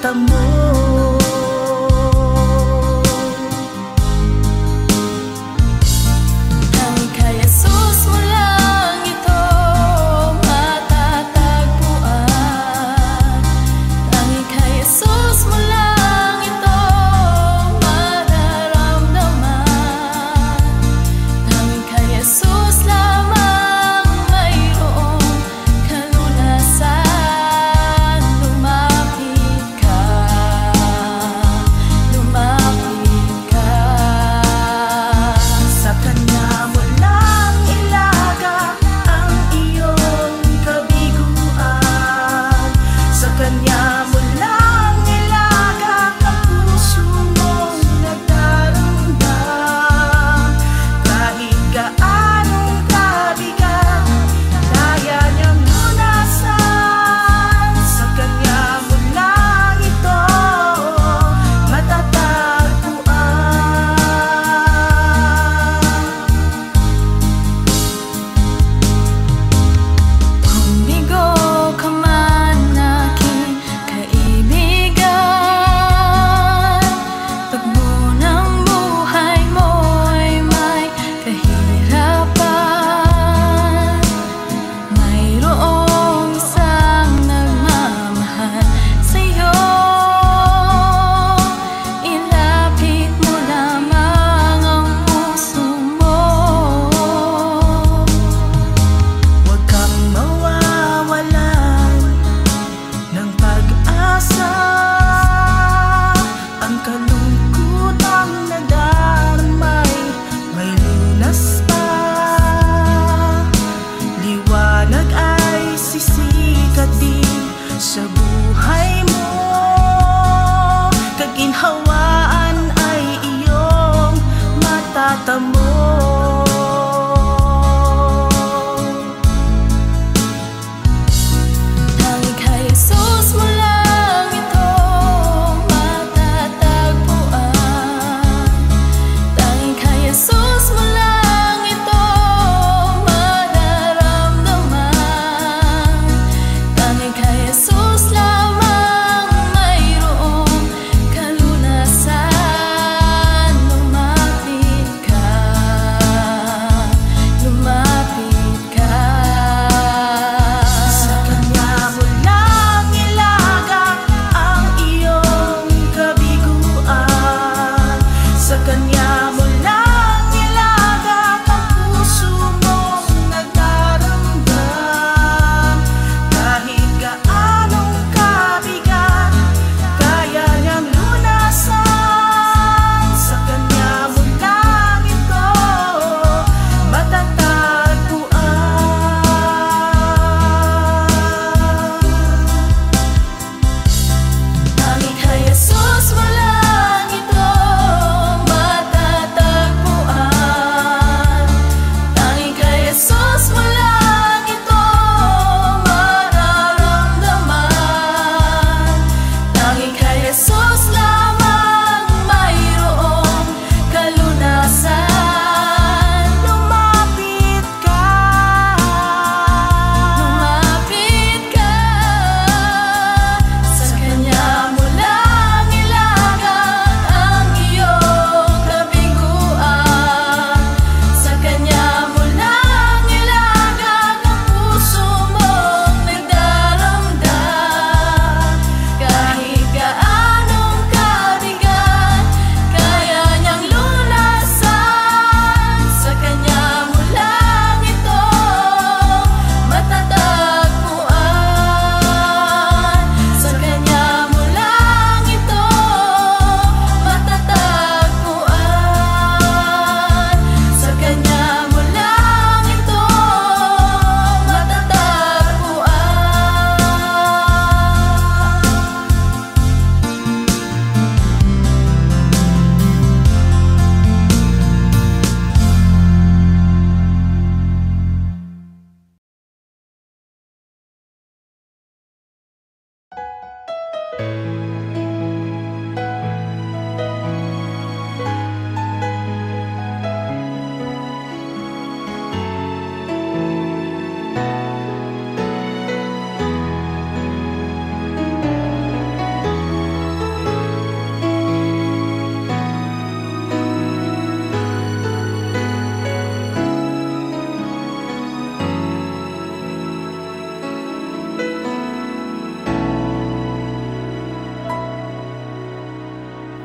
nakita mo.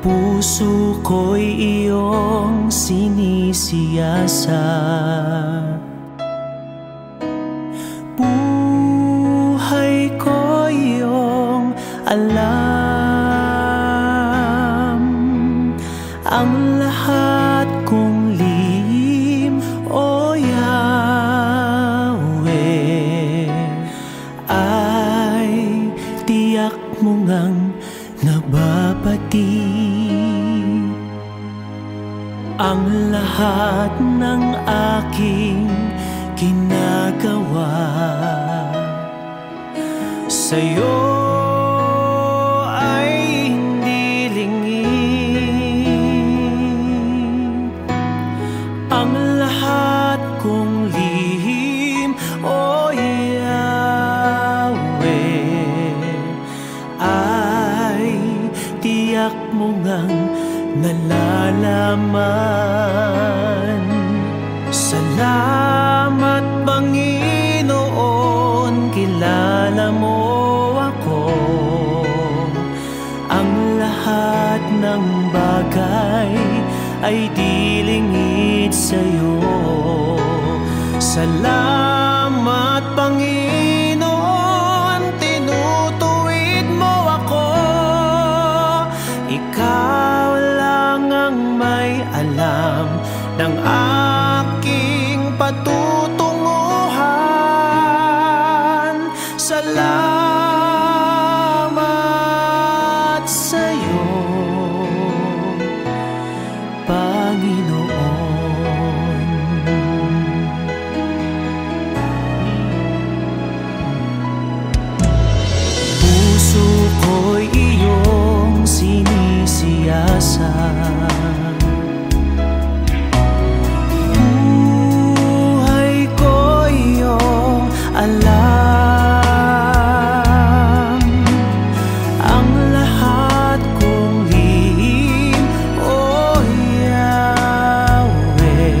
Puso ko'y iyong sinisiyasat, buhay ko iyong alam. Ang lahat kong lihim, O Yahweh, ay tiyak mo ngang nababati. Ang lahat ng aking ginagawa sa'yo ay hindi lingid. Ang lahat kong lihim, O Yahweh, ay tiyak mo ngang nalalaman. Salamat Panginoon, kilala mo ako. Ang lahat ng bagay ay di lingid sa'yo. Salamat Panginoon, tinutuwid mo ako. Ikaw lang ang may alam ng aking patutunguhan. Salamat sa'yo, Panginoon. Puso ko'y iyong sinisiyasat, buhay ko iyong alam. Ang lahat kong lihim, O Yahweh,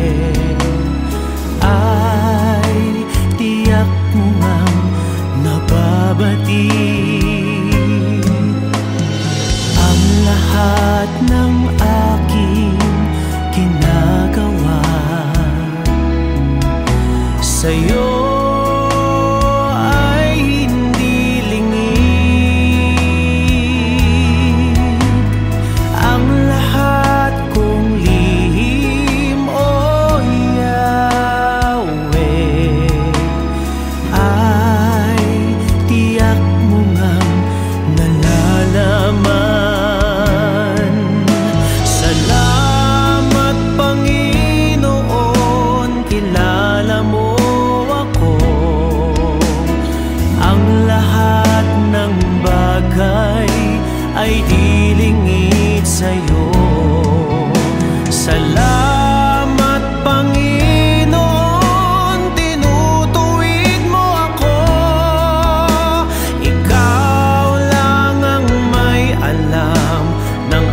ay tiyak mo ngang nababati. Ang lahat ng aking ginagawa sa'yo ay hindi lingid. Ang lahat kong lihim, O Yahweh, ay tiyak mo ngang nalalaman. Salamat Panginoon, kilala mo ako. Ang lahat ng bagay ay di lingid sa'yo. Salamat Panginoon, tinutuwid mo ako. Ikaw lang ang may alam ng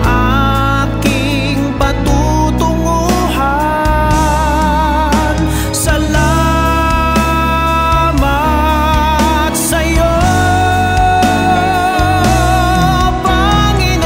aking patutunguhan. Salamat sa'yo, Panginoon.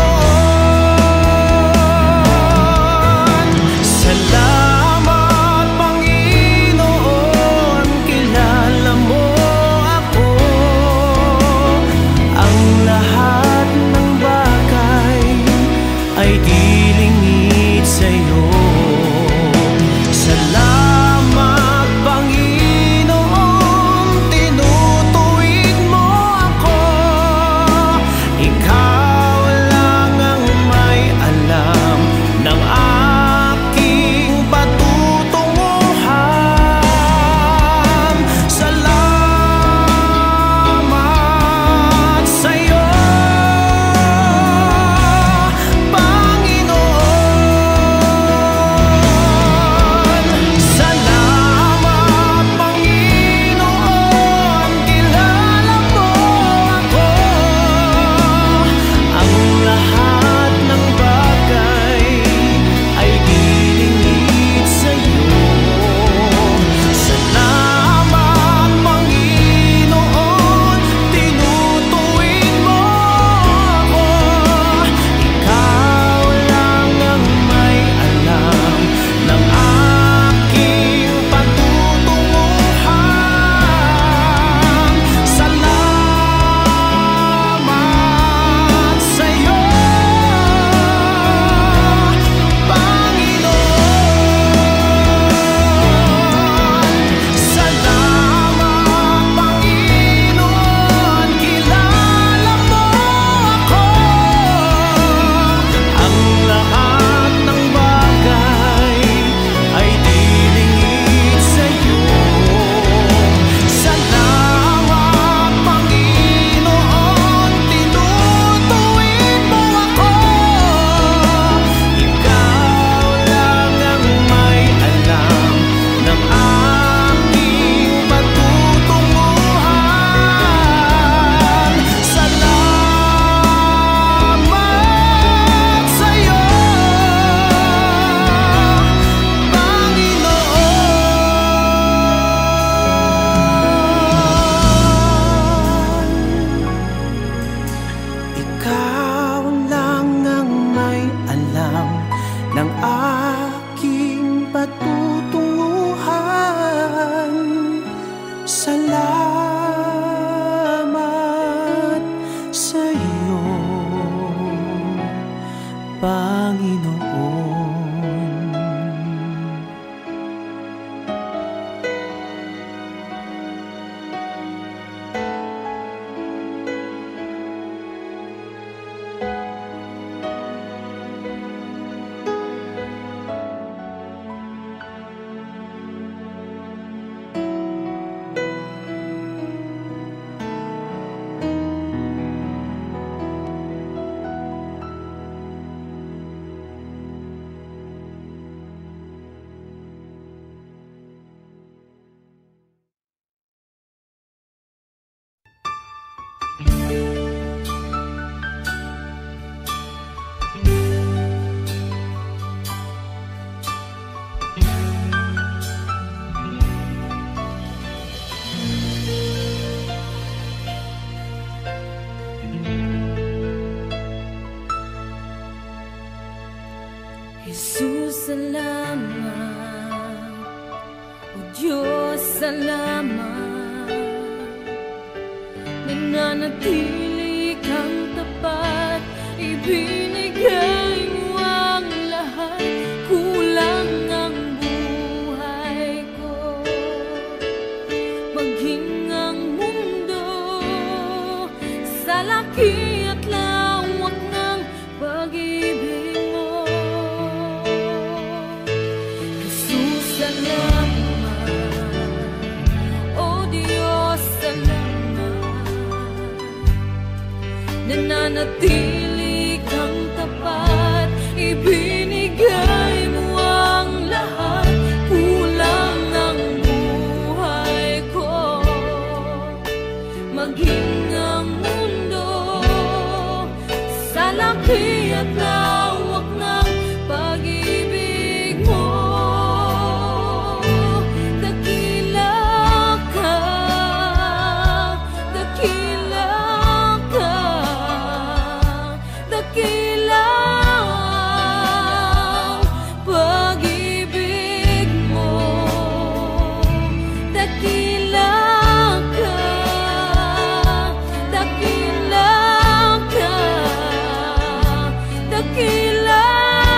Panginoon. Jesus, salamat. O Diyos, salamat. Nananatili kang tapat, ibinigay mo ang lahat. Kulang ang buhay ko, maging ang mundo sa laki at lawak ng pag-ibig mo. Jesus, salamat. O Diyos, salamat. Nananatili kang tapat, ibinigay mo ang lahat. Kulang ang buhay ko, maging ang mundo sa laki at lawak ng pag-ibig mo. Dakila ka, dakila ka, dakila ang pag-ibig mo. Dakila ka, dakila ka, dakila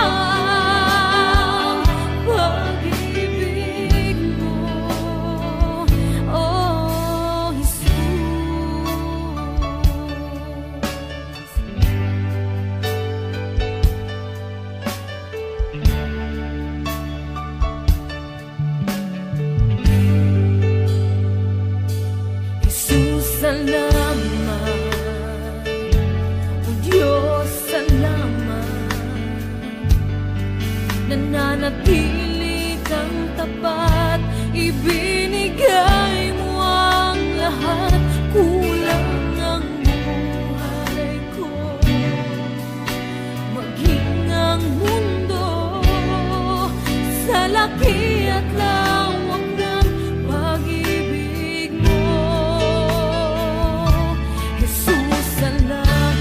ang pag-ibig mo. Oh, Jesus. Jesus, salamat. O Diyos, salamat. Nananatili kang tapat, ibinigay mo ang lahat. Kulang ang buhay ko, maging ang mundo sa laki at lawak ng pag-ibig mo. Jesus, salamat.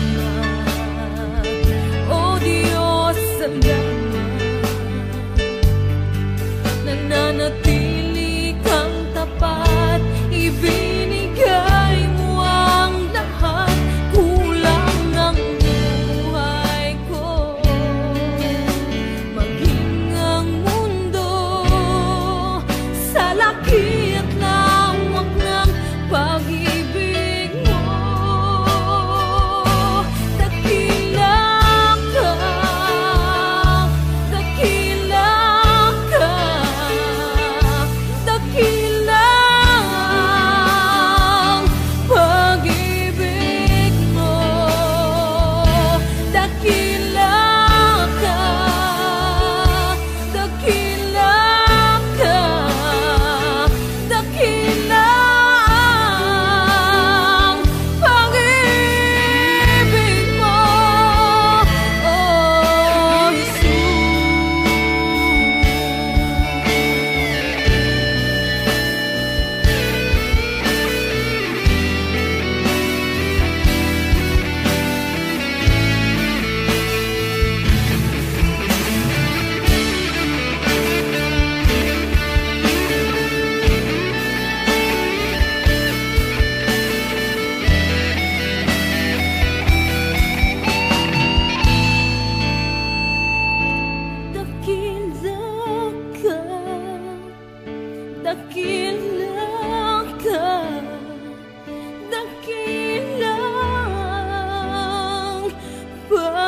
O Diyos, salamat. Nananatili kang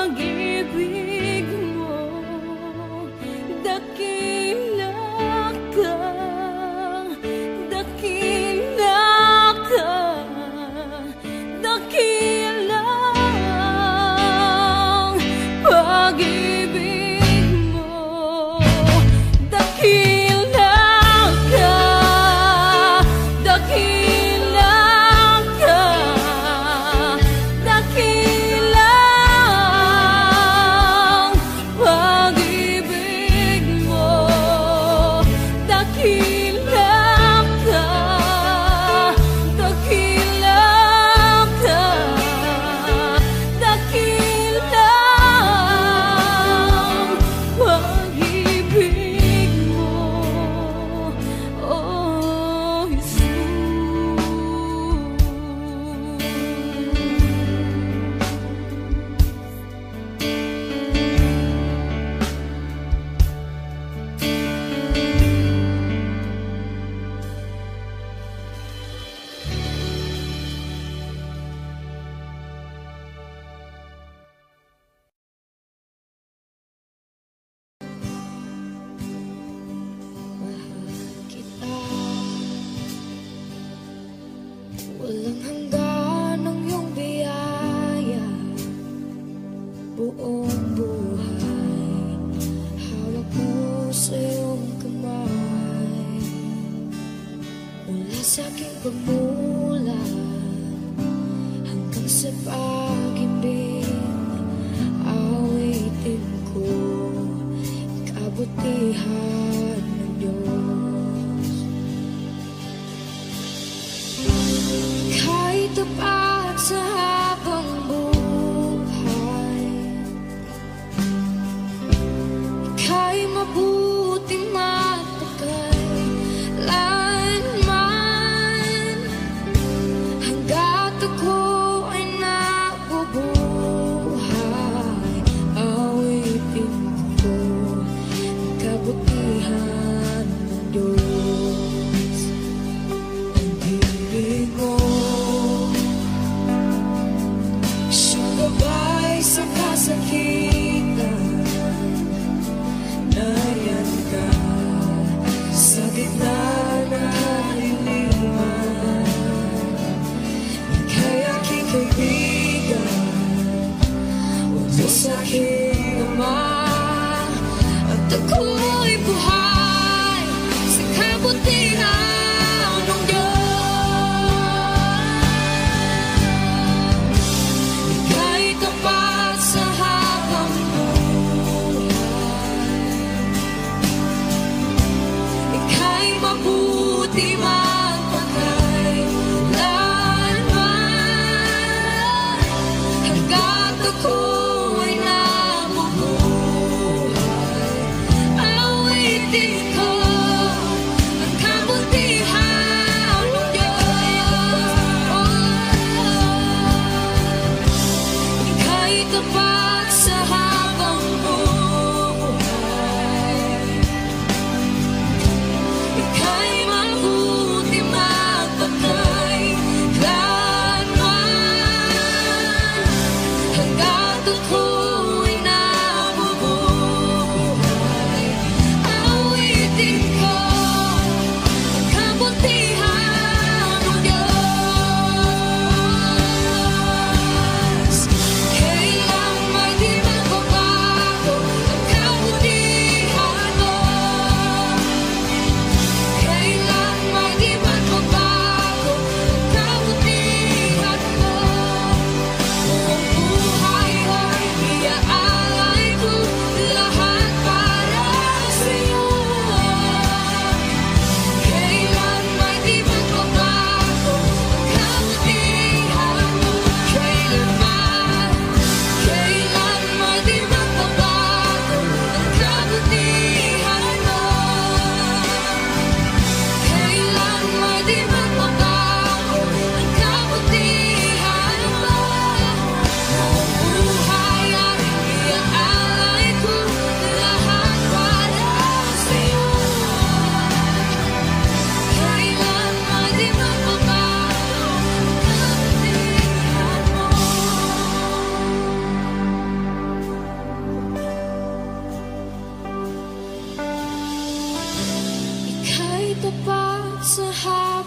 pag-ibig mo, dakila ka, dakila ka, dakila ang pag-ibig mo, dakila ka, dakila ka, dakila ang pag-ibig mo, dakila ka, dakila ka, dakila ang pag-ibig mo, oh Jesus. Kita, walang hanggan ang iyong biyaya, buong buhay hawak mo sa iyong kamay. Mula sa aking pagmulan hanggang sa pag-ibig, awitin ko kabutihan ng Diyos. Kahit tapat sa habang buhay, ika'y mabuting matagal lanman, hanggat ako ay nabubuhay, awitin ko ang kabutihan ng Diyos. Ang ibig mo, siyang gabay sa kasakitan, nayan ka sa gitna ng kaliliman. Ika'y aking kaibigan, huwag mo sa'king ama, at ako'y buhay sa kabutihan ng Diyos. Ika'y tapat sa habang buhay, ika'y mabuti magpakailanman, hanggat ako ay nabubuhay, awitin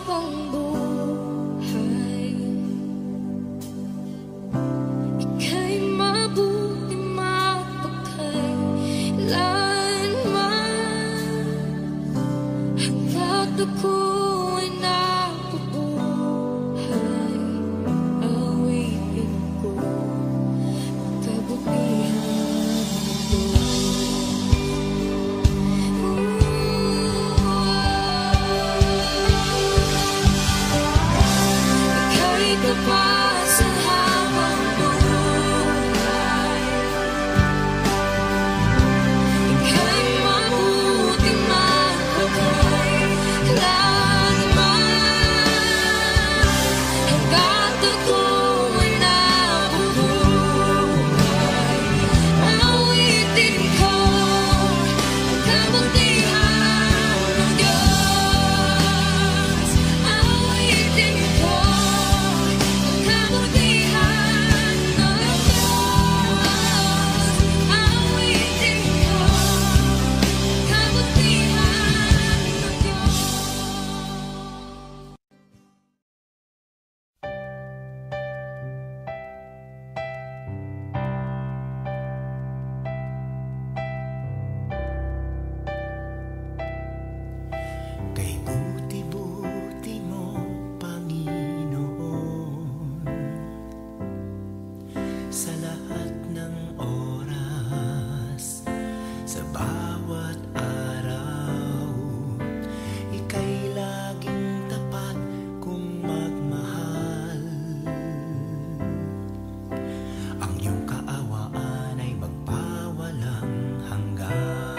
habang buhay. Ika'y mabuti mapagkailanman, hanggat ako'y nabubuhay. Awitin ko kabutihan mo. Ika'y kapasan habang buhay. Ika'y mabuti mapagkailanman, hanggat ako'y nabubuhay. Awitin ko ang kabutihan ng Diyos. Awitin ko ang kabutihan ng Diyos. Awitin ko ang kabutihan ng Diyos. Kay buti-buti mo, Panginoon, sa lahat ng oras, sa bawat araw, ika'y laging tapat kung magmahal. Ang iyong kaawaan ay magpawalang hanggan.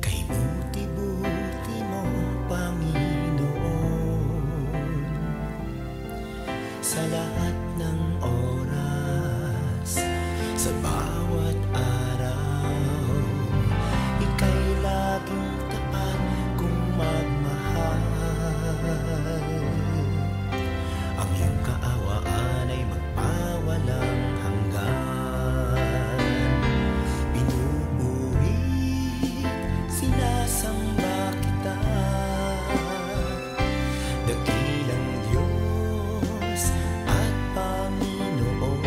Kay buti-buti mo, Panginoon, sa lahat ng oras, sa bawat araw, ika'y laging tapat kung magmahal. Ang iyong kaawaan ay magpawalang hanggan. Pinupuri, sinasamba kita, dakilang Diyos at Panginoon.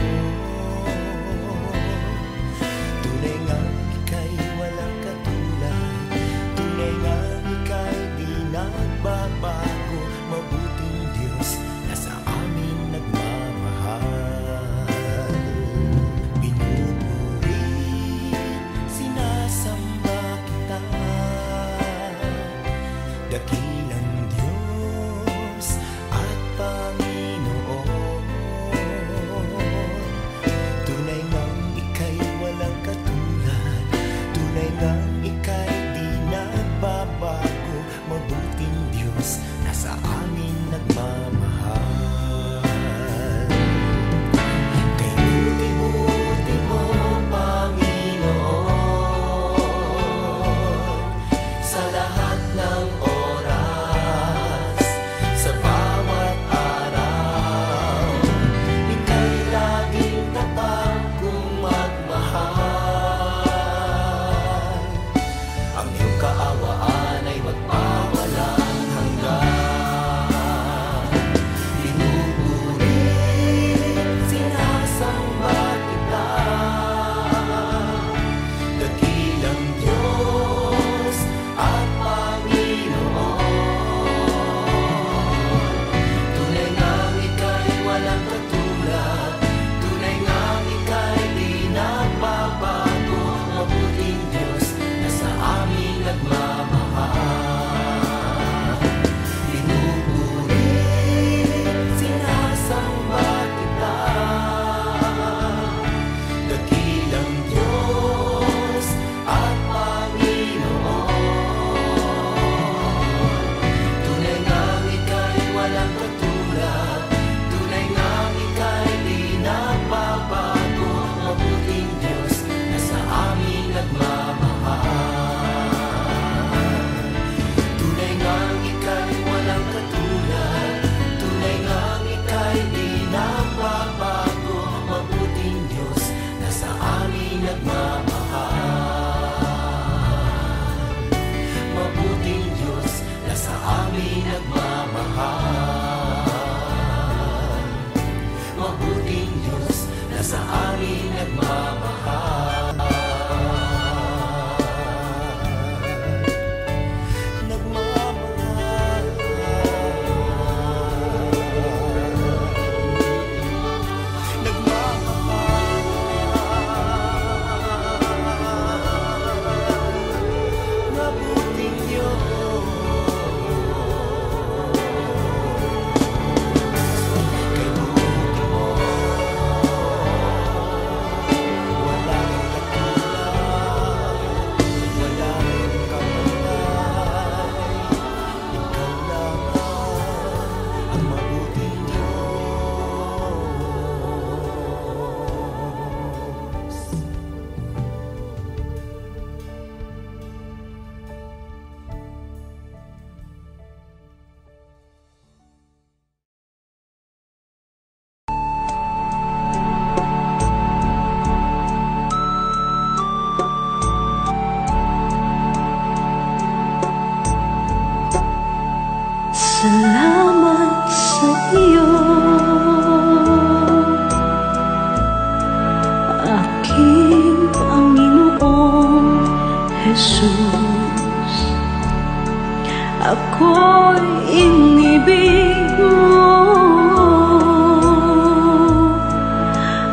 inibig mo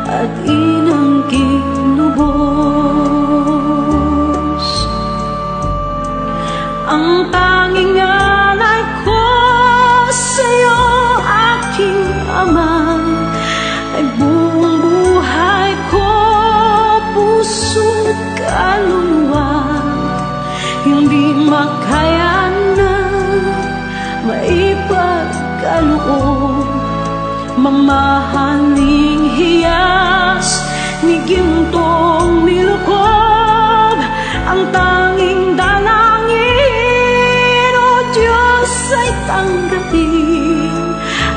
at inang kinubos. Ang tanging alay ko sa'yo, aking ama, ay buong buhay ko, puso't kaluluwa. Hindi makaya na maipagkaloob, mamahaling hiyas ni gintong nilukob. Ang tanging dalangin, o Diyos, ay tanggapin.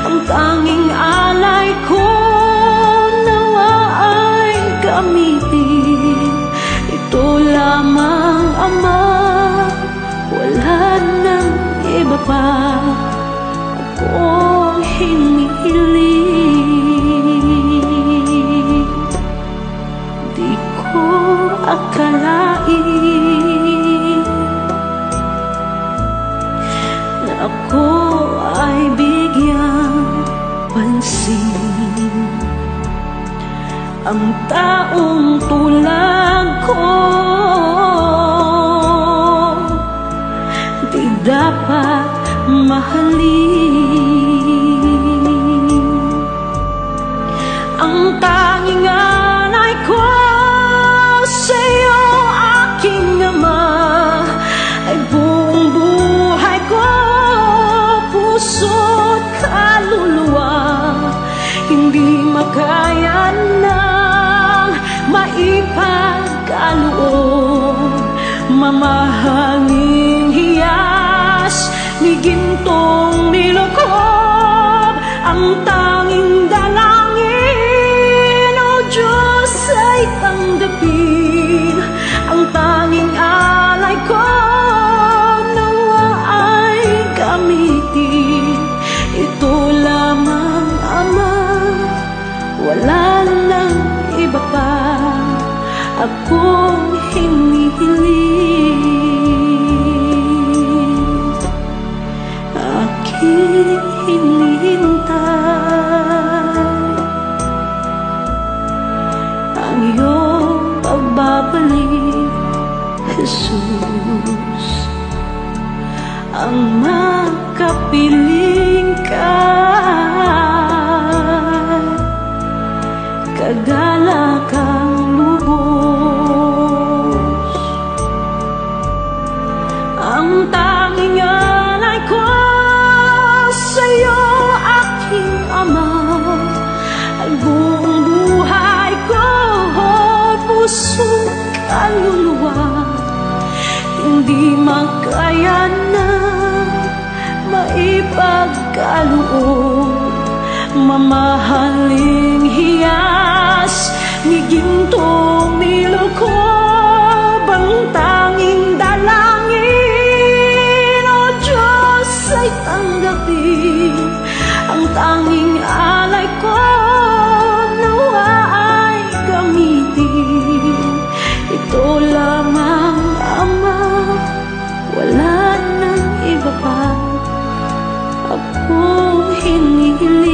Ang tanging alay ko nawa ay gamitin. Ito lamang, Ama, wala nang iba pa akong hinihiling. Di ko akalain na ako ay bigyang pansin. Ang taong tulad ko di dapat mahalin. Ang tanging alay ko sa'yo, aking ama, ay buong buhay ko, puso't kaluluwa. Hindi makaya nang maipagkaloob, mamahaling hiyas ni gintong nilukob. Ang tanging dalangin, o Diyos, ay tanggapin. Ang tanging alay ko nawa ay gamitin. Ito lamang, Ama, wala nang iba pa akong hinihiling. Aking hinihintay ang iyong pagbabalik, Jesus. Ang makapiling ka, kagalakang lubos. Ang tanging alay ko sa'yo, aking ama, ay buong buhay ko, puso't kaluluwa. Hindi makaya na maipagkaloob, mamahaling hiyas ni gintong nilukob. Ang tanging dalangin, o Diyos, ay tanggapin. Ang tanging alay ko nawa ay gamitin. Ito lamang, Ama, wala nang iba pa akong hinihiling.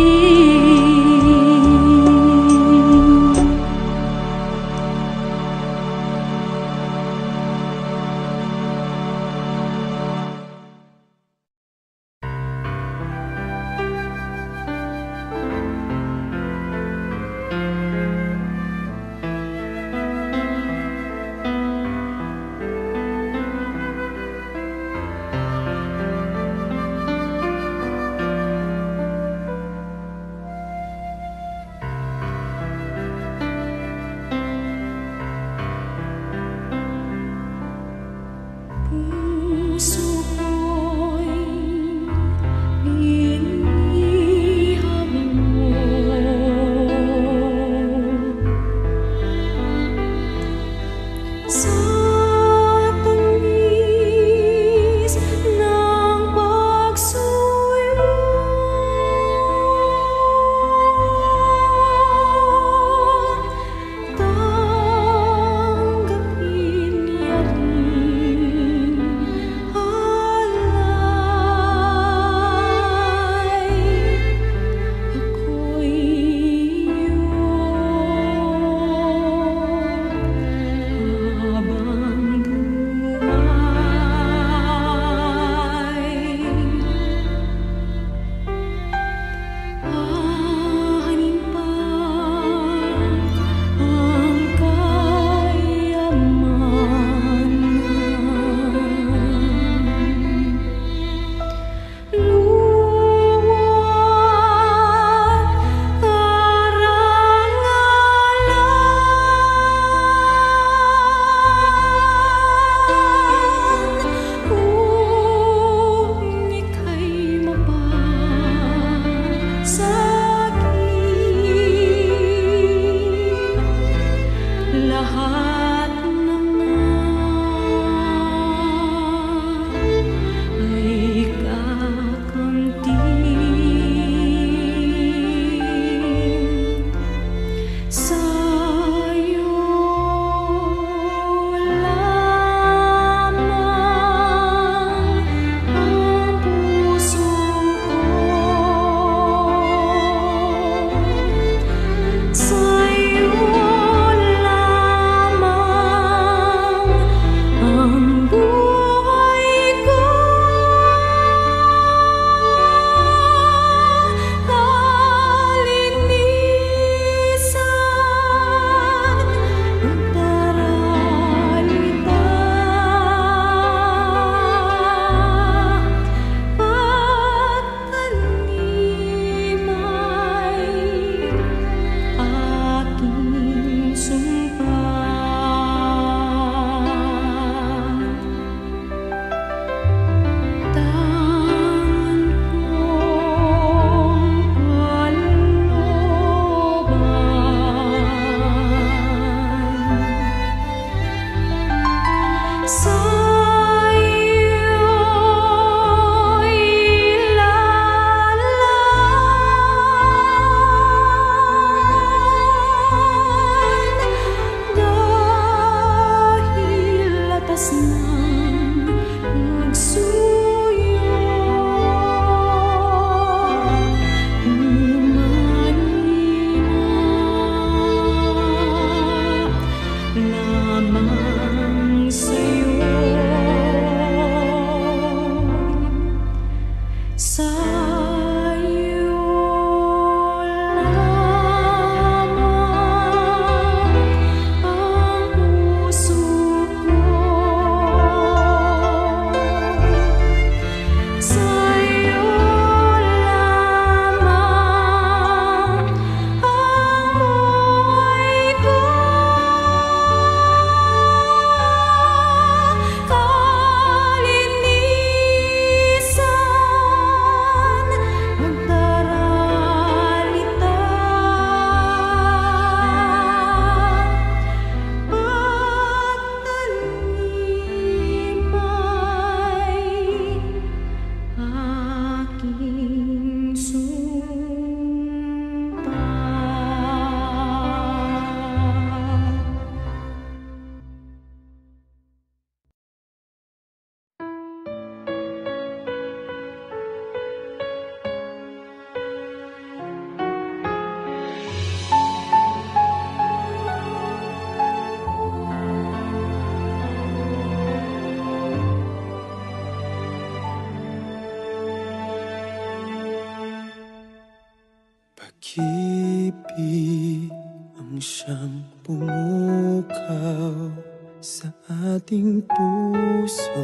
Pag-ibig ang siyang pumukaw sa ating puso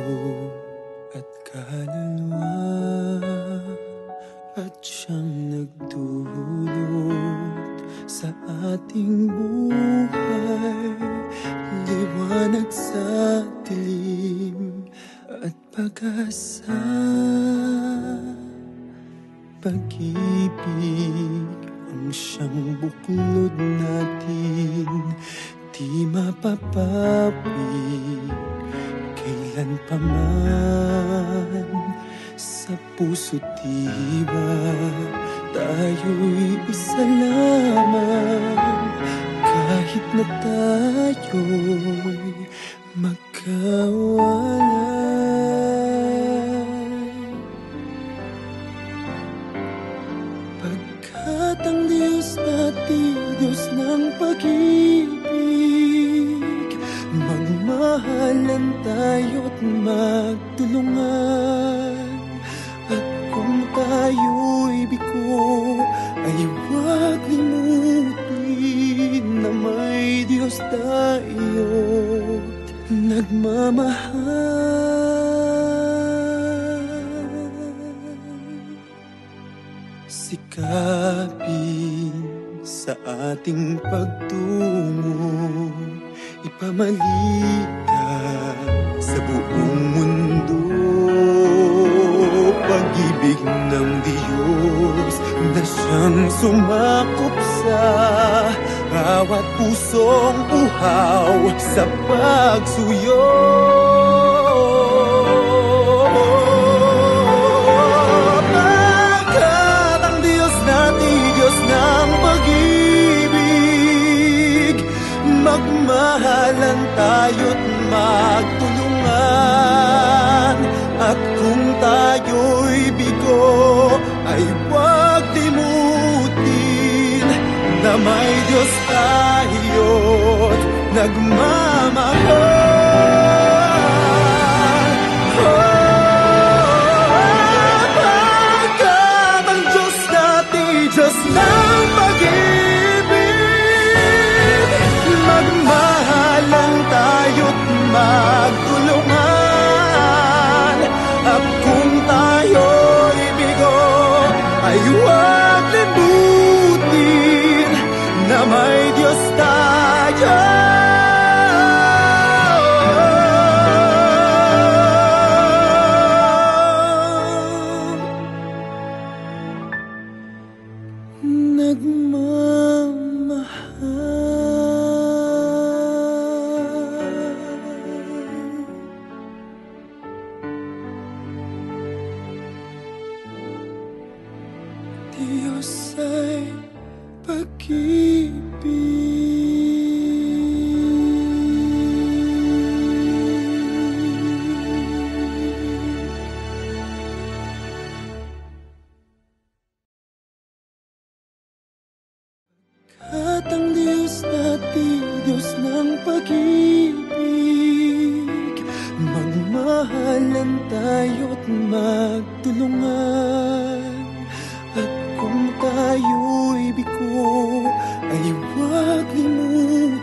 at kaluluwa, at siyang nagdulot sa ating buhay, liwanag sa dilim at pag-asa. Pag-ibig ang siyang buklod natin, di mapapawi kailan pa man. Sa puso't diwa tayo'y isa lamang, kahit na tayo'y magkawalay. Pagkat ang Diyos natin, Diyos ng pag-ibig, magmahalan tayo't magtulungan. At kung tayo'y bigo, ay huwag limutin na may Diyos tayo't nagmamahal. Sikapin sa ating pagtungo, ipamalitan sa buong mundo. Pag-ibig ng Diyos na siyang sumakop sa bawat pusong uhaw sa pagsuyo. Pagkat ang Diyos natin, Diyos ng pag-ibig, magmahalan tayo't magtulungan. At kung tayo'y bigo, ay huwag limutin na may Diyos tayo't nagmamahal. Pagkat ang Diyos natin, Diyos ng pag-ibig, magmahalan tayo't magtulungan. At kung tayo'y bigo, ay huwag limutin na may Diyos tayo. Diyos ay at ang Diyos natin, Diyos ng pag-ibig, magmahalan tayo't magtulungan. At kung tayo'y bigo, ay huwag limutin.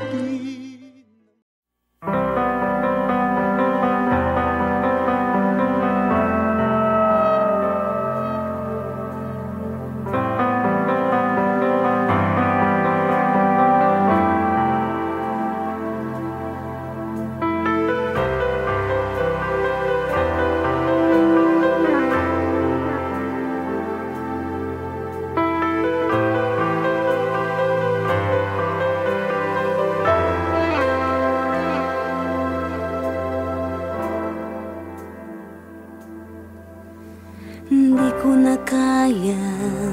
Hindi ko na kayang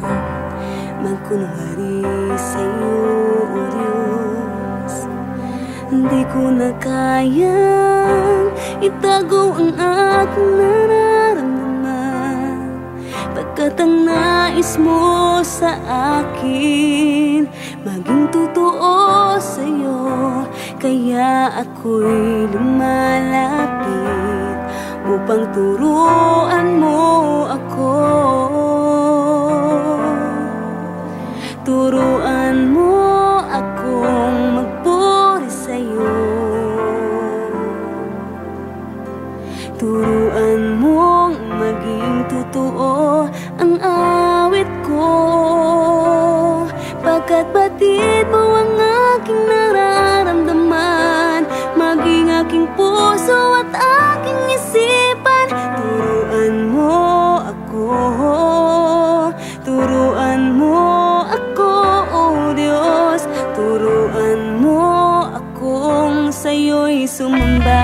magkunwari sa'yo, O Diyos. Hindi ko na kayang itago ang aking nararamdaman, pagkat ang nais mo sa akin maging totoo sa'yo. Kaya ako'y lumalapit upang turuan mo ako. Turuan mo akong magpuri sa'yo. Turuan mong maging totoo ang awit ko, pagkat batid mo ang aking nararamdaman, maging aking puso at aking isipan. Turuan mo ako, turuan mo ako, oh Diyos. Turuan mo akong sa'yo'y sumamba.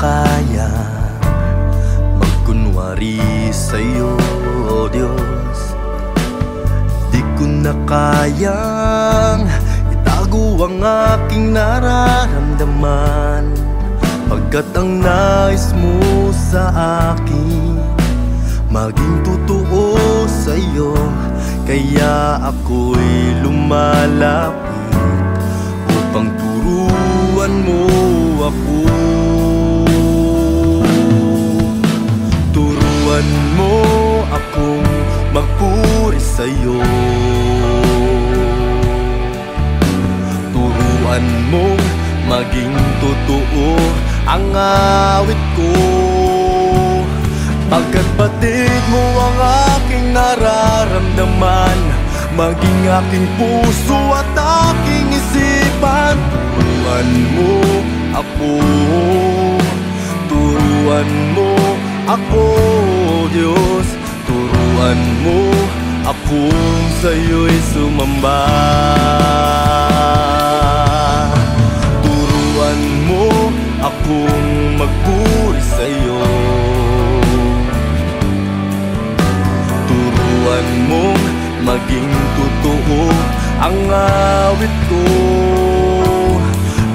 Kaya magkunwari sa'yo, oh Diyos. Di ko na kayang itago ang aking nararamdaman, pagkat ang nais mo sa akin maging totoo sa'yo. Kaya ako'y lumalapit upang turuan mo ako. Turuan mo akong magpuri sa'yo. Turuan mong maging totoo ang awit ko, pagkat batid mo ang aking nararamdaman, maging aking puso at aking isipan. Turuan mo ako, turuan mo ako, Diyos. Turuan mo akong sa'yo'y sumamba. Turuan mo akong magpuri sa'yo. Turuan mong maging totoo ang awit ko,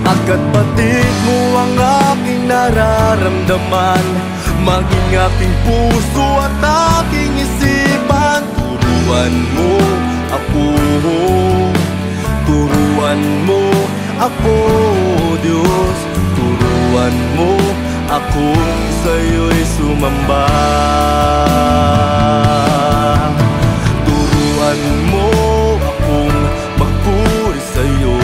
pagkat batid mo ang aking nararamdaman, maging aking puso at aking isipan. Turuan mo ako, turuan mo ako, Diyos. Turuan mo akong sa'yo'y sumamba. Turuan mo akong magpuri sa'yo.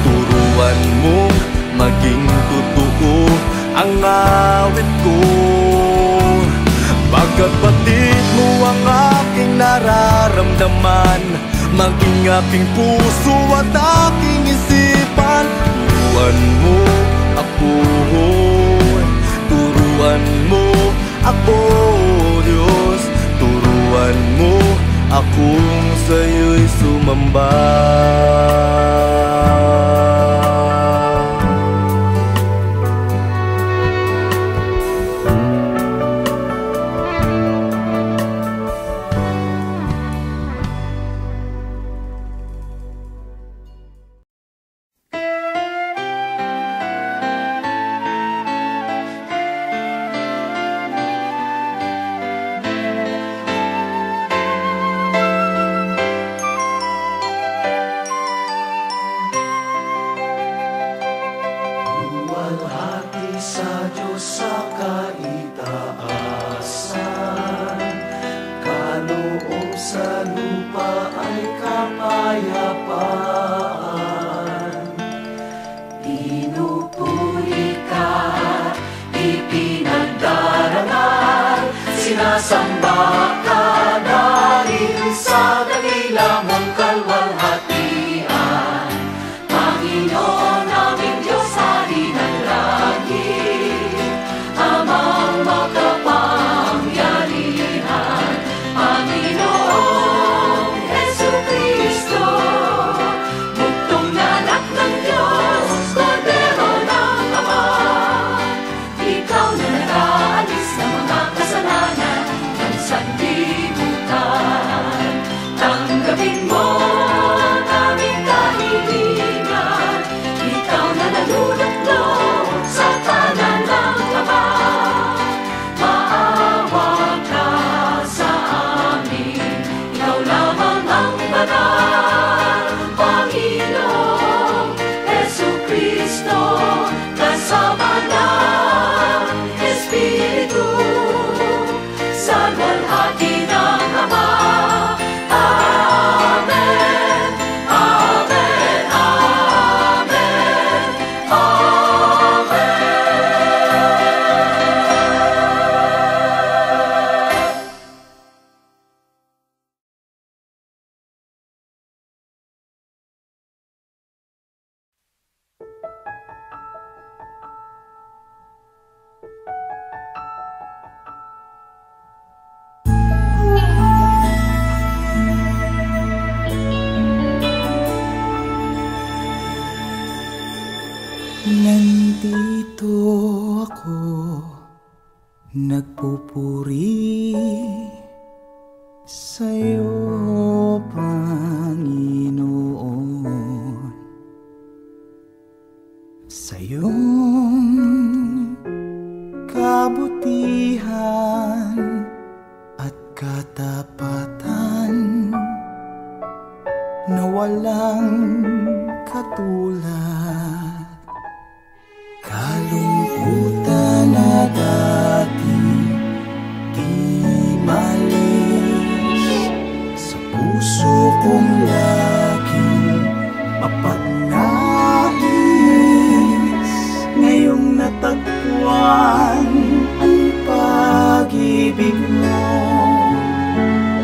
Turuan mong maging totoo ang awit ko, pagkat batid mo ang aking nararamdaman, maging aking puso at aking isipan. Turuan mo ako, turuan mo ako, Diyos. Turuan mo akong sa'yo'y sumamba. Nandito ako, nagpupuri sa'yo, Panginoon. Sa iyong kabutihan at katapatan na walang katulad. Kalungkutan na dati di malis, sa puso kong laging mapagnais. Ngayong natagpuan ang pag-ibig mo,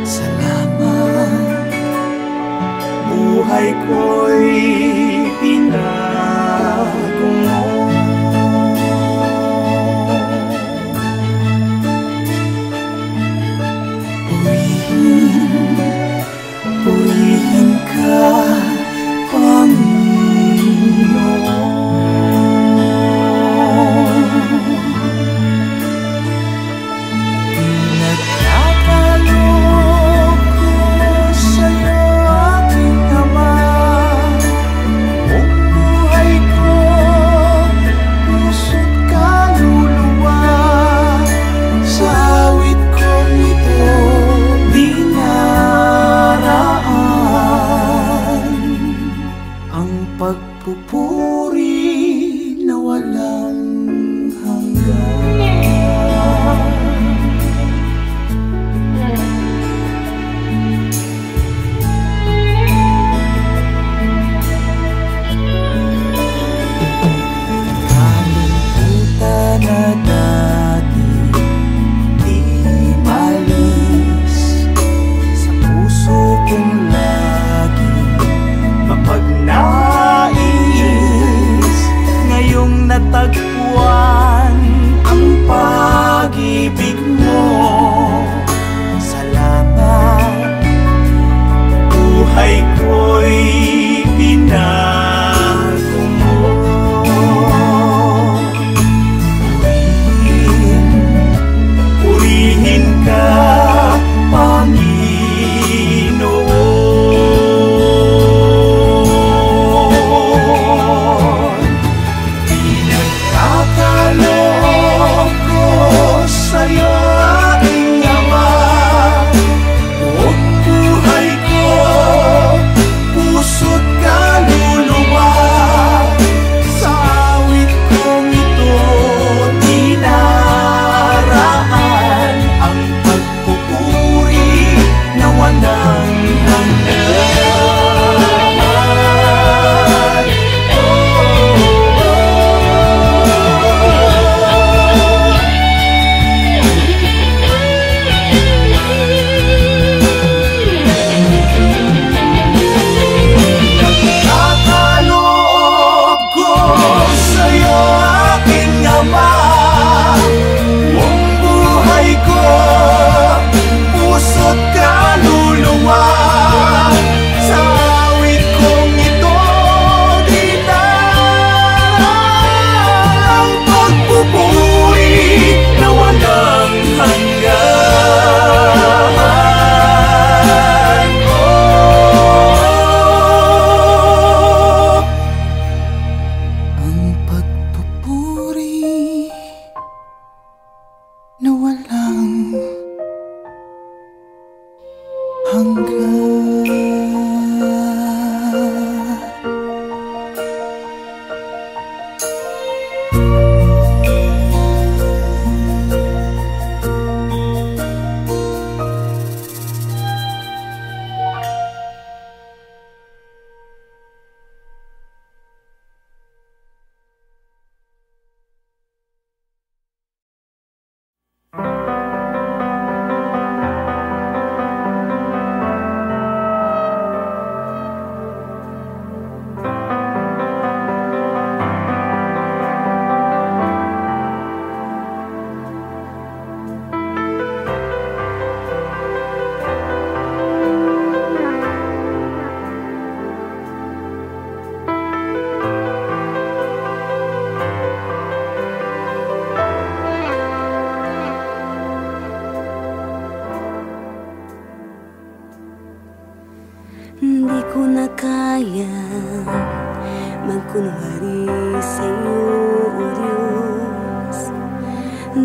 salamat. Buhay ko'y binago mo. Purihin ka, Panginoon. Pinagkakaloob ko sa'yo, aking Ama. Buong buhay ko, puso't kaluluwa, sa awit kong ito dinaraan ang pagpupuri na walang hanggan. Kalungkutan na dati di malis, sa puso kong laging mapagnais. Ngayong natagpuan ang pag-ibig mo, salamat. Buhay ko'y binago mo. Purihin ka, Panginoon. Pinagkakaloob ko sa'yo, aking Ama. Buong buhay ko, puso't kaluluwa, sa awit kong ito dinaraan ang pagpupuri na walang hanggan. Nagkakaloob ko sa'yo, aking Ama. Buong buhay ko, puso't kaluluwa, sa awit kong ito dinaraan ang pagpupuri na walang hanggan. Ang pagpupuri na walang hanggan.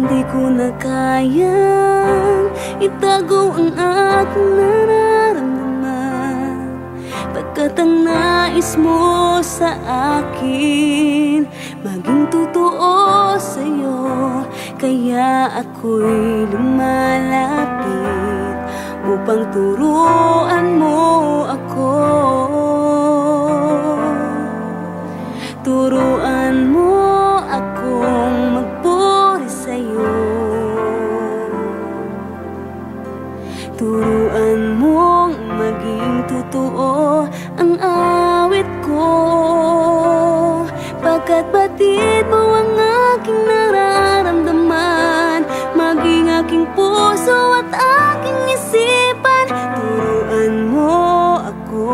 Di ko na kayang itago ang aking nararamdaman, pagkat ang nais mo sa akin maging totoo sa'yo. Kaya ako'y lumalapit upang turuan mo ako. Turuan mo akong magpuri sa'yo. Turuan mong maging totoo ang awit ko, pagkat batid mo ang aking nararamdaman, maging aking puso at aking isipan. Turuan mo ako,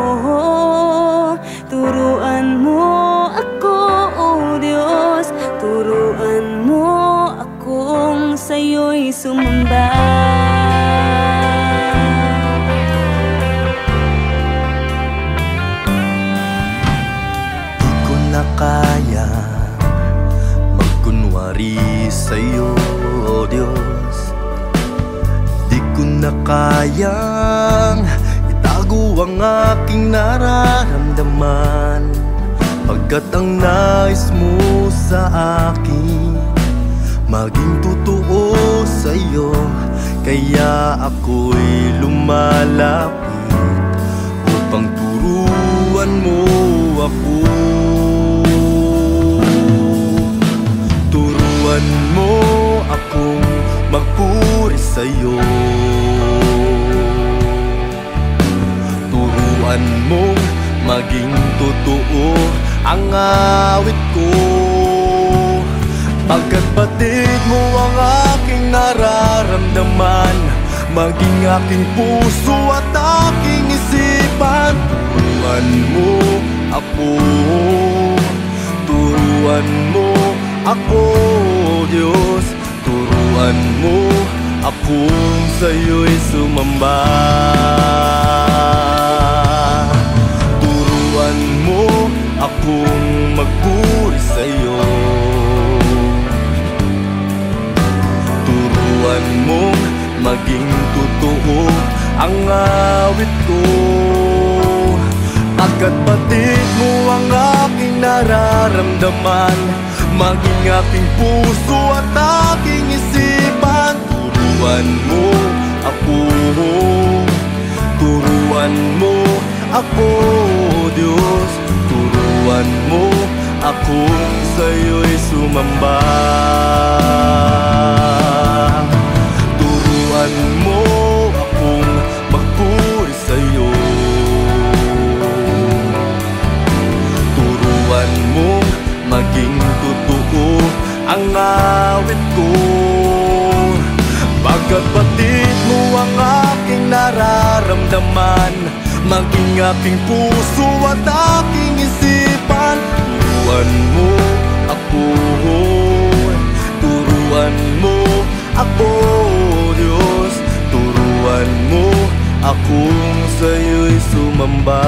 turuan mo ako, oh Diyos. Turuan mo akong sa'yo'y sumamba. Kaya magkunwari sa'yo, oh Diyos. Di ko na kayang itago ang aking nararamdaman, pagkat ang nais mo sa akin maging totoo sa'yo. Kaya ako'y lumalapit upang turuan mo ako. Turuan mo akong magpuri sa'yo. Turuan mong maging totoo ang awit ko, pagkat batid mo ang aking nararamdaman, maging aking puso at aking isipan. Turuan mo ako, turuan mo ako, Diyos. Turuan mo akong sa'yo'y sumamba. Turuan mo akong magpuri sa'yo. Turuan mong maging totoo ang awit ko, pagkat batid mo ang aking nararamdaman, maging aking puso at aking isipan. Turuan mo ako, turuan mo ako, Diyos. Turuan mo akong sa'yo'y sumamba. Turuan mo akong magpuri sa'yo. Turuan mong maging totoo ang awit ko, pagkat batid mo ang aking nararamdaman, maging aking puso at aking isipan. Turuan mo ako, turuan mo ako, Diyos. Turuan mo akong sa'yo'y sumamba.